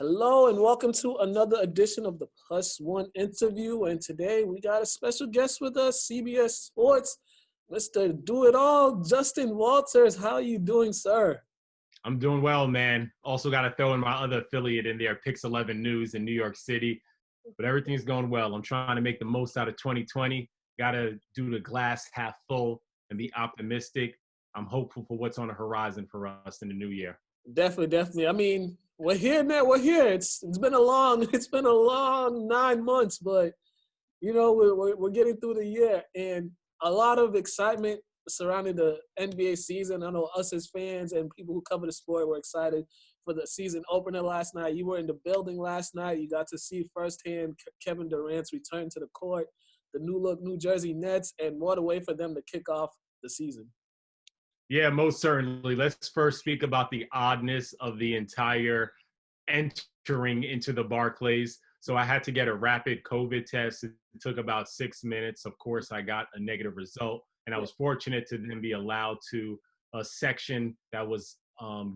Hello and welcome to another edition of the Plus One interview. And today we got a special guest with us, CBS Sports, Mr. Do It All, Justin Walters. How are you doing, sir? I'm doing well, man. Also got to throw in my other affiliate in there, Pix 11 News in New York City. But everything's going well. I'm trying to make the most out of 2020. Got to do the glass half full and be optimistic. I'm hopeful for what's on the horizon for us in the new year. Definitely. I mean, we're here now. We're here. It's been a long 9 months, but you know we're getting through the year, and a lot of excitement surrounding the NBA season. I know us as fans and people who cover the sport were excited for the season opener last night. You were in the building last night. You got to see firsthand Kevin Durant's return to the court, the new look New Jersey Nets, and what a way for them to kick off the season. Yeah, most certainly. Let's first speak about the oddness of the entire entering into the Barclays. So I had to get a rapid COVID test. It took about 6 minutes. Of course, I got a negative result, and I was fortunate to then be allowed to a section that was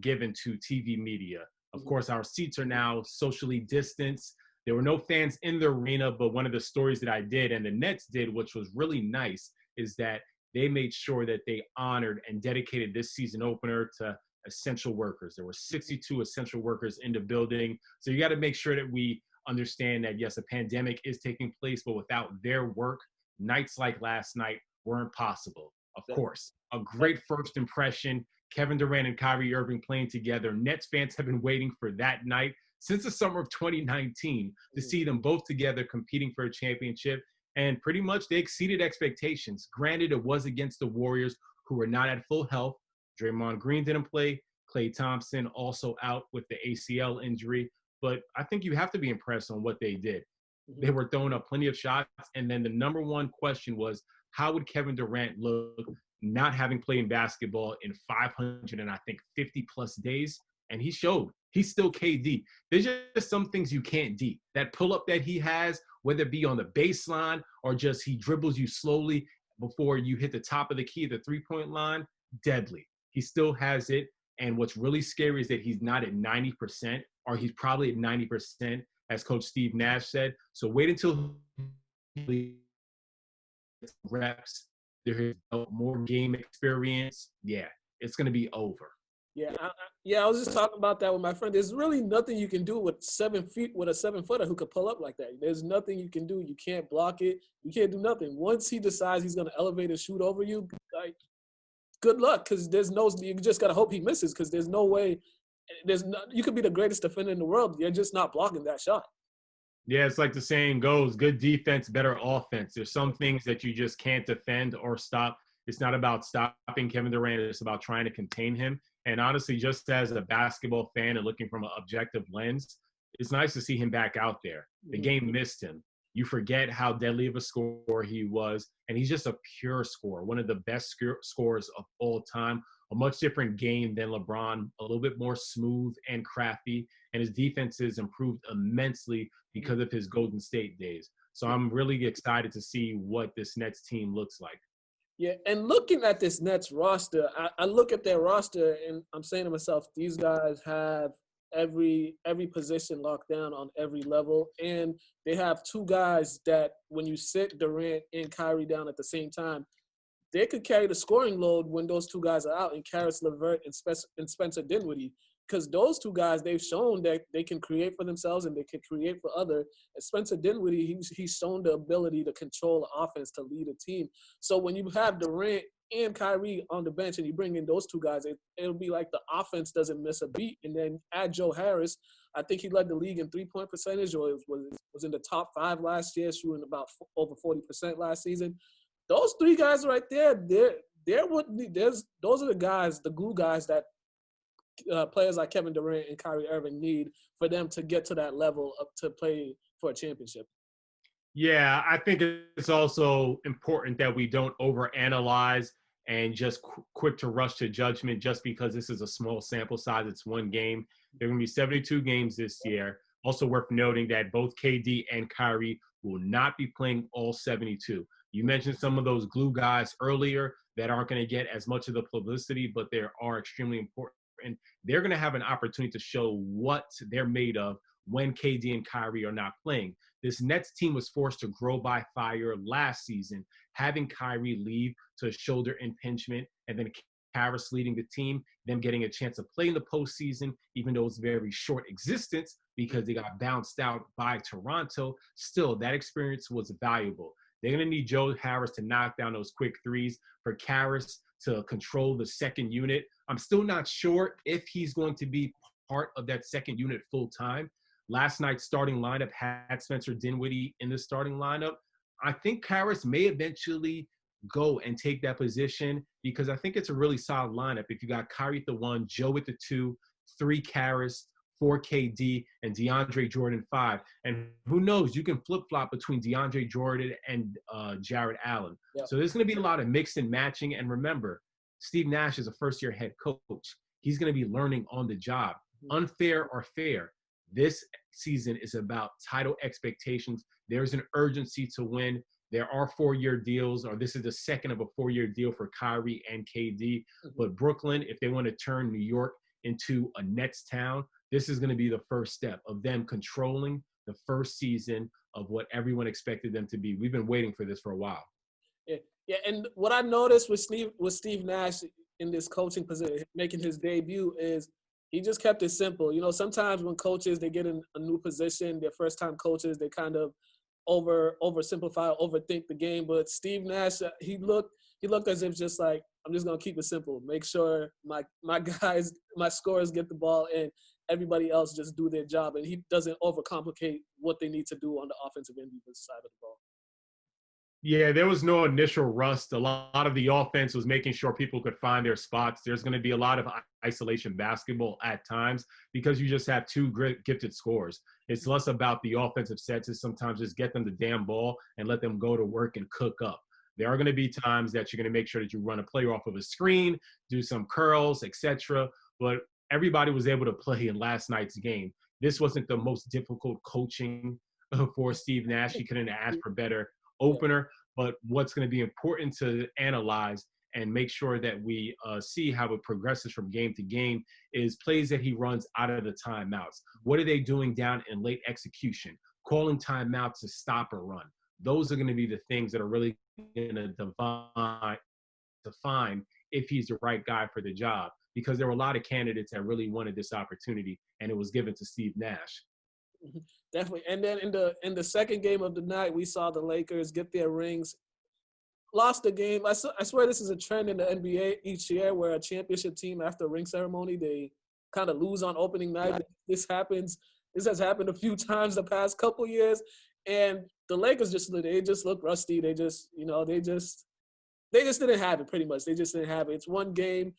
given to TV media. Of course, our seats are now socially distanced. There were no fans in the arena, but one of the stories that I did and the Nets did, which was really nice, is that they made sure that they honored and dedicated this season opener to essential workers. There were 62 essential workers in the building. So you got to make sure that we understand that, yes, a pandemic is taking place, but without their work, nights like last night weren't possible. Of course, a great first impression. Kevin Durant and Kyrie Irving playing together. Nets fans have been waiting for that night since the summer of 2019 to see them both together competing for a championship. And pretty much they exceeded expectations. Granted, it was against the Warriors, who were not at full health. Draymond Green didn't play. Klay Thompson also out with the ACL injury. But I think you have to be impressed on what they did. They were throwing up plenty of shots. And then the number one question was, how would Kevin Durant look not having played in basketball in 500 and I think 50-plus days? And he showed. He's still KD. There's just some things you can't D. That pull-up that he has, whether it be on the baseline or just he dribbles you slowly before you hit the top of the key, the three-point line, deadly. He still has it. And what's really scary is that he's not at 90%, or he's probably at 90%, as Coach Steve Nash said. So wait until he gets reps, there's more game experience. Yeah, it's going to be over. I was just talking about that with my friend. There's really nothing you can do with 7 feet with a 7-footer who could pull up like that. There's nothing you can do. You can't block it. You can't do nothing. Once he decides he's going to elevate and shoot over you, like, good luck, because you just got to hope he misses, because there's no way. You could be the greatest defender in the world. You're just not blocking that shot. Yeah, it's like the saying goes, good defense, better offense. There's some things that you just can't defend or stop. It's not about stopping Kevin Durant. It's about trying to contain him. And honestly, just as a basketball fan and looking from an objective lens, it's nice to see him back out there. The game missed him. You forget how deadly of a scorer he was, and he's just a pure scorer, one of the best scorers of all time. A much different game than LeBron, a little bit more smooth and crafty, and his defense has improved immensely because of his Golden State days. So I'm really excited to see what this Nets team looks like. Yeah, and looking at this Nets roster, I look at their roster and I'm saying to myself, these guys have every position locked down on every level, and they have two guys that when you sit Durant and Kyrie down at the same time, they could carry the scoring load when those two guys are out, and Karis LeVert and Spencer Dinwiddie, because those two guys, they've shown that they can create for themselves and they can create for others. And Spencer Dinwiddie, he's shown the ability to control the offense, to lead a team. So when you have Durant and Kyrie on the bench and you bring in those two guys, it'll be like the offense doesn't miss a beat. And then add Joe Harris. I think he led the league in three-point percentage, or was in the top 5 last year, shooting about over 40% last season. Those three guys right there, those are the guys, the glue guys that players like Kevin Durant and Kyrie Irving need for them to get to that level to play for a championship. Yeah, I think it's also important that we don't overanalyze and just quick to rush to judgment just because this is a small sample size. It's one game. There are going to be 72 games this year. Also worth noting that both KD and Kyrie will not be playing all 72. You mentioned some of those glue guys earlier that aren't going to get as much of the publicity, but they are extremely important. And they're going to have an opportunity to show what they're made of when KD and Kyrie are not playing. This Nets team was forced to grow by fire last season, having Kyrie leave to a shoulder impingement, and then Harris leading the team, them getting a chance to play in the postseason, even though it's very short existence because they got bounced out by Toronto. Still, that experience was valuable. They're going to need Joe Harris to knock down those quick threes, for Harris to control the second unit. I'm still not sure if he's going to be part of that second unit full time. Last night's starting lineup had Spencer Dinwiddie in the starting lineup. I think Harris may eventually go and take that position because I think it's a really solid lineup. If you got Kyrie at the 1, Joe at the 2, 3 Harris, 4 KD, and DeAndre Jordan 5. And who knows, you can flip-flop between DeAndre Jordan and Jared Allen. Yep. So there's going to be a lot of mix and matching. And remember, Steve Nash is a first-year head coach. He's going to be learning on the job. Unfair or fair, this season is about title expectations. There's an urgency to win. There are 4-year deals, or this is the second of a 4-year deal for Kyrie and KD. But Brooklyn, if they want to turn New York into a Nets town, this is going to be the first step of them controlling the first season of what everyone expected them to be. We've been waiting for this for a while. Yeah. And what I noticed with Steve Nash in this coaching position, making his debut, is he just kept it simple. You know, sometimes when coaches, they get in a new position, their first-time coaches, they kind of oversimplify, overthink the game. But Steve Nash, he looked as if just like, I'm just gonna keep it simple. Make sure my guys, my scorers get the ball, and everybody else just do their job. And he doesn't overcomplicate what they need to do on the offensive and defensive side of the ball. Yeah, there was no initial rust. A lot of the offense was making sure people could find their spots. There's going to be a lot of isolation basketball at times because you just have two great gifted scorers. It's less about the offensive sets. It's sometimes just get them the damn ball and let them go to work and cook up. There are going to be times that you're going to make sure that you run a play off of a screen, do some curls, etc. But everybody was able to play in last night's game. This wasn't the most difficult coaching for Steve Nash. He couldn't ask for better opener, but what's going to be important to analyze and make sure that we see how it progresses from game to game is plays that he runs out of the timeouts. What are they doing down in late execution? Calling timeouts to stop a run. Those are going to be the things that are really going to define if he's the right guy for the job, because there were a lot of candidates that really wanted this opportunity, and it was given to Steve Nash. Definitely. And then in the second game of the night, we saw the Lakers get their rings, lost the game. I swear this is a trend in the NBA each year where a championship team after a ring ceremony, they kind of lose on opening night. Right. This has happened a few times the past couple years. And the Lakers just look rusty. They just didn't have it pretty much. They just didn't have it. It's one game.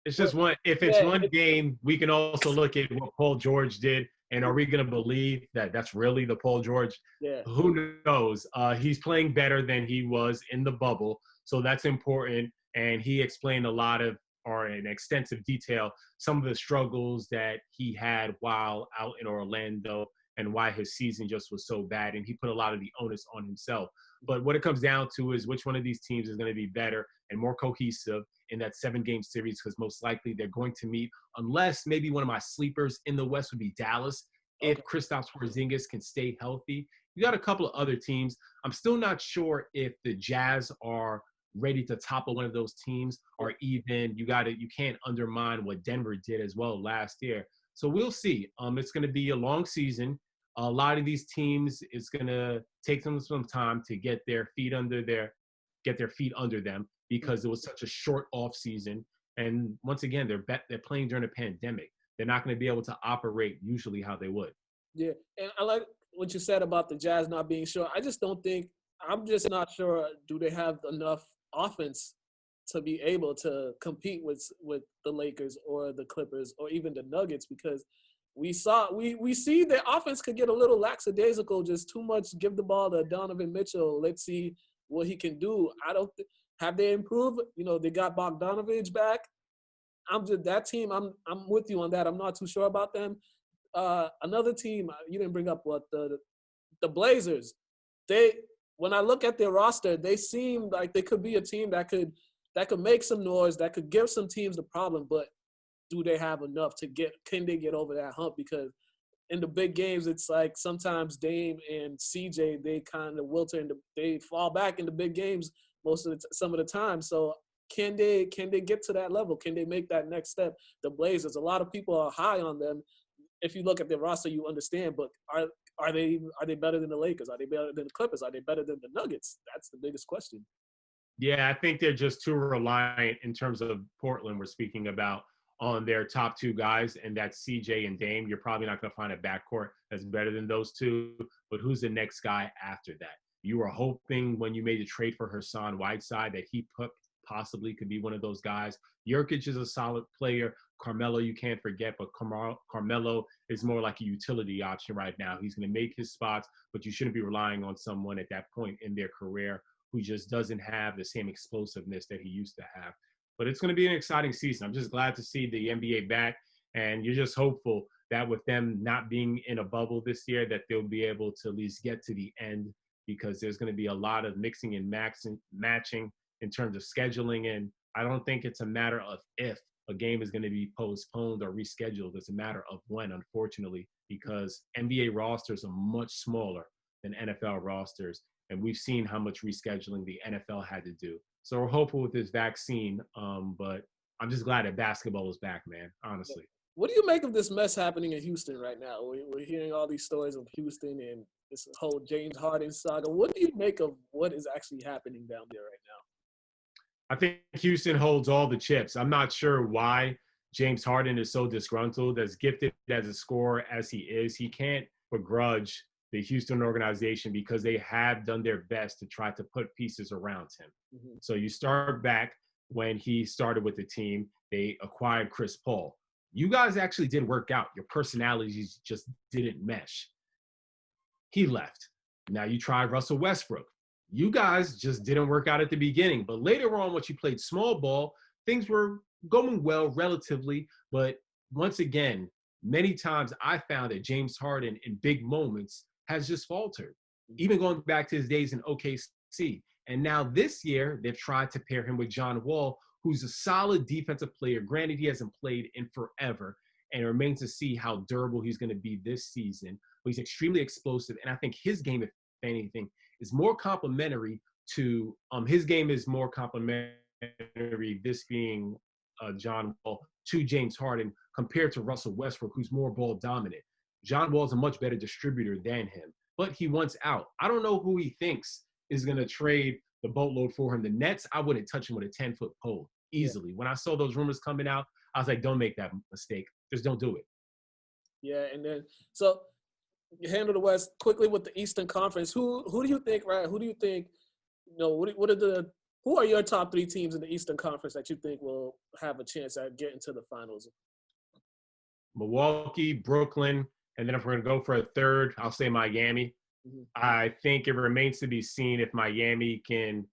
It's just one. If it's one game, we can also look at what Paul George did. And are we going to believe that that's really the Paul George? Yeah. Who knows? He's playing better than he was in the bubble. So that's important. And he explained in extensive detail, some of the struggles that he had while out in Orlando and why his season just was so bad. And he put a lot of the onus on himself. But what it comes down to is which one of these teams is going to be better and more cohesive in that 7-game series, because most likely they're going to meet, unless maybe one of my sleepers in the West would be Dallas. Okay. If Kristaps Porzingis can stay healthy. You got a couple of other teams. I'm still not sure if the Jazz are ready to topple one of those teams, or even you can't undermine what Denver did as well last year. So we'll see. It's going to be a long season. A lot of these teams, it's going to take them some time to get their feet under them, because it was such a short off season. And once again, they're playing during a pandemic. They're not going to be able to operate usually how they would. Yeah, and I like what you said about the Jazz not being sure. I'm just not sure, do they have enough offense to be able to compete with the Lakers or the Clippers or even the Nuggets, because we see their offense could get a little lackadaisical, just too much give the ball to Donovan Mitchell. Let's see what he can do. Have they improved? You know, they got Bogdanovich back. That team, I'm with you on that. I'm not too sure about them. Another team, you didn't bring up the Blazers. When I look at their roster, they seem like they could be a team that could make some noise, that could give some teams the problem, but do they have enough can they get over that hump? Because in the big games, it's like sometimes Dame and CJ, they kind of wilter and they fall back in the big games some of the time. So can they get to that level? Can they make that next step? The Blazers, a lot of people are high on them. If you look at their roster, you understand. But are they better than the Lakers? Are they better than the Clippers? Are they better than the Nuggets? That's the biggest question. Yeah, I think they're just too reliant in terms of Portland we're speaking about on their top two guys, and that's CJ and Dame. You're probably not going to find a backcourt that's better than those two, but who's the next guy after that? You were hoping when you made the trade for Hassan Whiteside that he possibly could be one of those guys. Jokic is a solid player. Carmelo, you can't forget, but Carmelo is more like a utility option right now. He's going to make his spots, but you shouldn't be relying on someone at that point in their career who just doesn't have the same explosiveness that he used to have. But it's going to be an exciting season. I'm just glad to see the NBA back, and you're just hopeful that with them not being in a bubble this year, that they'll be able to at least get to the end, because there's going to be a lot of mixing and matching in terms of scheduling. And I don't think it's a matter of if a game is going to be postponed or rescheduled. It's a matter of when, unfortunately, because NBA rosters are much smaller than NFL rosters. And we've seen how much rescheduling the NFL had to do. So we're hopeful with this vaccine, but I'm just glad that basketball is back, man, honestly. What do you make of this mess happening in Houston right now? We're hearing all these stories of Houston and this whole James Harden saga. What do you make of what is actually happening down there right now? I think Houston holds all the chips. I'm not sure why James Harden is so disgruntled. As gifted as a scorer as he is, he can't begrudge the Houston organization because they have done their best to try to put pieces around him. Mm-hmm. So you start back when he started with the team, they acquired Chris Paul. You guys actually did work out. Your personalities just didn't mesh. He left. Now you tried Russell Westbrook. You guys just didn't work out at the beginning. But later on, once you played small ball, things were going well relatively. But once again, many times I found that James Harden in big moments has just faltered, even going back to his days in OKC. And now this year, they've tried to pair him with John Wall, who's a solid defensive player. Granted, he hasn't played in forever, and it remains to see how durable he's going to be this season. But he's extremely explosive, and I think his game, if anything, is more complementary to his game is more complementary, this being John Wall, to James Harden compared to Russell Westbrook, who's more ball dominant. John Wall's a much better distributor than him, but he wants out. I don't know who he thinks is going to trade the boatload for him. The Nets, I wouldn't touch him with a 10-foot pole easily. Yeah. When I saw those rumors coming out, I was like, don't make that mistake. Just don't do it. Yeah, and then so you handle the West quickly with the Eastern Conference. Who do you think, right? Who do you think, who are your top three teams in the Eastern Conference that you think will have a chance at getting to the finals? Milwaukee, Brooklyn, and then if we're going to go for a third, I'll say Miami. Mm-hmm. I think it remains to be seen if Miami can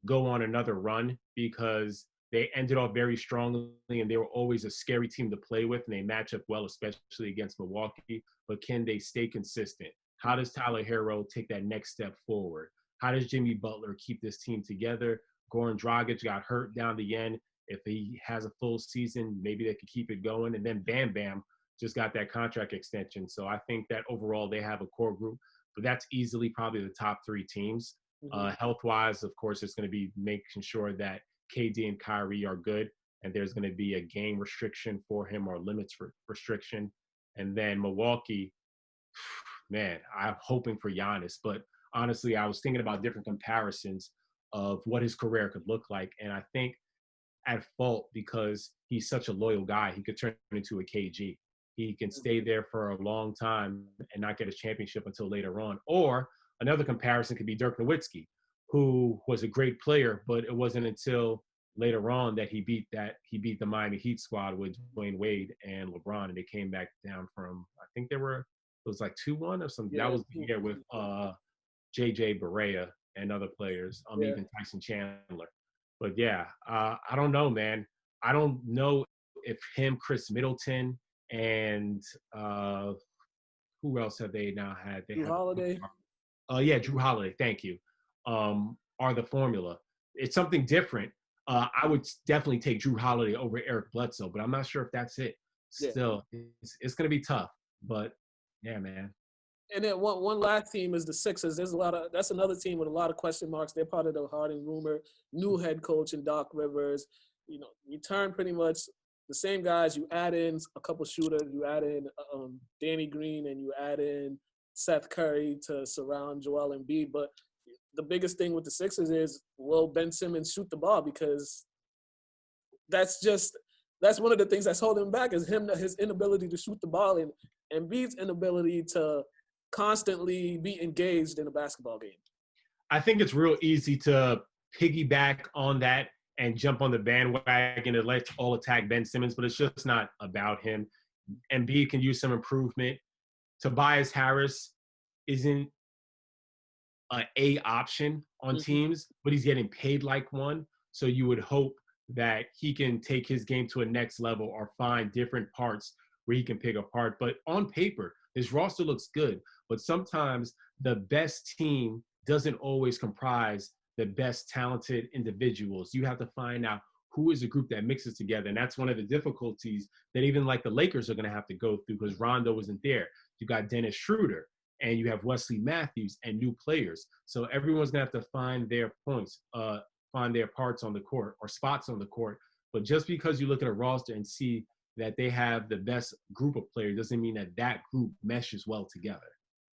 go on another run, because they ended off very strongly and they were always a scary team to play with, and they match up well, especially against Milwaukee. But can they stay consistent? How does Tyler Hero take that next step forward? How does Jimmy Butler keep this team together? Goran Dragic got hurt down the end. If he has a full season, maybe they could keep it going. And then Bam Bam just got that contract extension. So I think that overall they have a core group, but that's easily probably the top three teams. Mm-hmm. Health-wise, of course, it's going to be making sure that KD and Kyrie are good, and there's going to be a game restriction for him or limits for restriction. And then Milwaukee, man, I'm hoping for Giannis. But honestly, I was thinking about different comparisons of what his career could look like. And I think at fault, because he's such a loyal guy, he could turn into a KG. He can stay there for a long time and not get a championship until later on. Or another comparison could be Dirk Nowitzki, who was a great player, but it wasn't until later on that he beat the Miami Heat squad with Dwayne Wade and LeBron, and they came back down from, I think it was like 2-1 or something. Yeah, that was the year with JJ Barea and other players, even Tyson Chandler. But yeah, I don't know, man. I don't know if him, Chris Middleton, and who else have they now had? Drew Holiday. Drew Holiday. Thank you. Are the formula. It's something different. I would definitely take Drew Holiday over Eric Bledsoe, but I'm not sure if that's it. Still, it's going to be tough. But Yeah, man. And then one last team is the Sixers. That's another team with a lot of question marks. They're part of the Harden rumor. New head coach in Doc Rivers. Return pretty much the same guys. You add in a couple shooters. You add in Danny Green, and you add in Seth Curry to surround Joel Embiid. But the biggest thing with the Sixers is, will Ben Simmons shoot the ball? Because that's one of the things that's holding him back, is his inability to shoot the ball, and Embiid's inability to constantly be engaged in a basketball game. I think it's real easy to piggyback on that and jump on the bandwagon and let's all attack Ben Simmons, but it's just not about him. Embiid can use some improvement. Tobias Harris isn't an A option on teams, but he's getting paid like one. So you would hope that he can take his game to a next level or find different parts where he can pick apart. But on paper, his roster looks good, but sometimes the best team doesn't always comprise the best talented individuals. You have to find out who is a group that mixes together. And that's one of the difficulties that even like the Lakers are going to have to go through, because Rondo isn't there. You got Dennis Schroeder, and you have Wesley Matthews and new players. So everyone's going to have to find their points, find their parts on the court or spots on the court. But just because you look at a roster and see that they have the best group of players doesn't mean that that group meshes well together.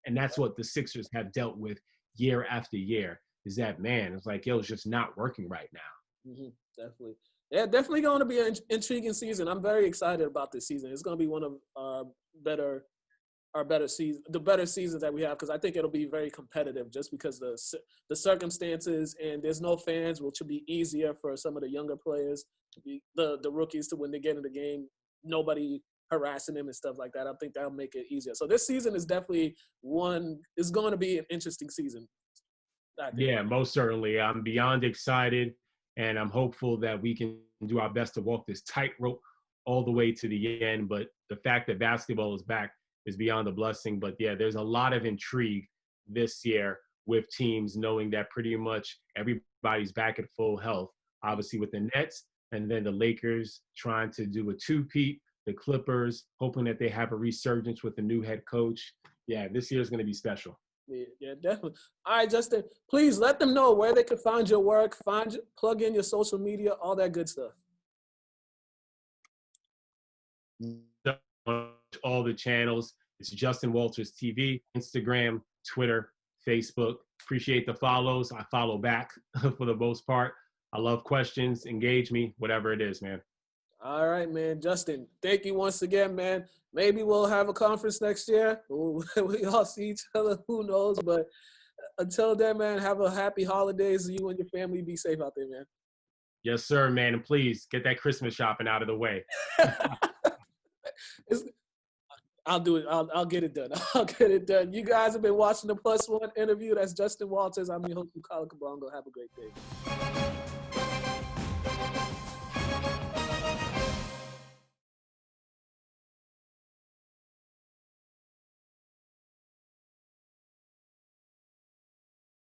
And that's what the Sixers have dealt with year after year, is that, man, it's like, it's just not working right now. Definitely. Yeah, definitely going to be an intriguing season. I'm very excited about this season. It's going to be one of our better seasons, the better seasons that we have, because I think it'll be very competitive just because the circumstances, and there's no fans, which will be easier for some of the younger players, the rookies, to when they get in the game, nobody harassing them and stuff like that. I think that'll make it easier. So this season is definitely going to be an interesting season. Yeah, most certainly. I'm beyond excited, and I'm hopeful that we can do our best to walk this tightrope all the way to the end. But the fact that basketball is back is beyond a blessing. But yeah, there's a lot of intrigue this year with teams knowing that pretty much everybody's back at full health. Obviously with the Nets, and then the Lakers trying to do a two-peat, the Clippers hoping that they have a resurgence with the new head coach. Yeah, this year is going to be special. Yeah, definitely. All right, Justin, please let them know where they can find your work, plug in your social media, all that good stuff. All the channels. It's Justin Walters TV, Instagram, Twitter, Facebook. Appreciate the follows. I follow back for the most part. I love questions. Engage me, whatever it is, man. All right, man. Justin, thank you once again, man. Maybe we'll have a conference next year. We all see each other. Who knows? But until then, man, have a happy holidays. You and your family be safe out there, man. Yes, sir, man. And please get that Christmas shopping out of the way. I'll do it. I'll get it done. I'll get it done. You guys have been watching the Plus One interview. That's Justin Walters. I'm your host, Kyle Kabongo. Have a great day.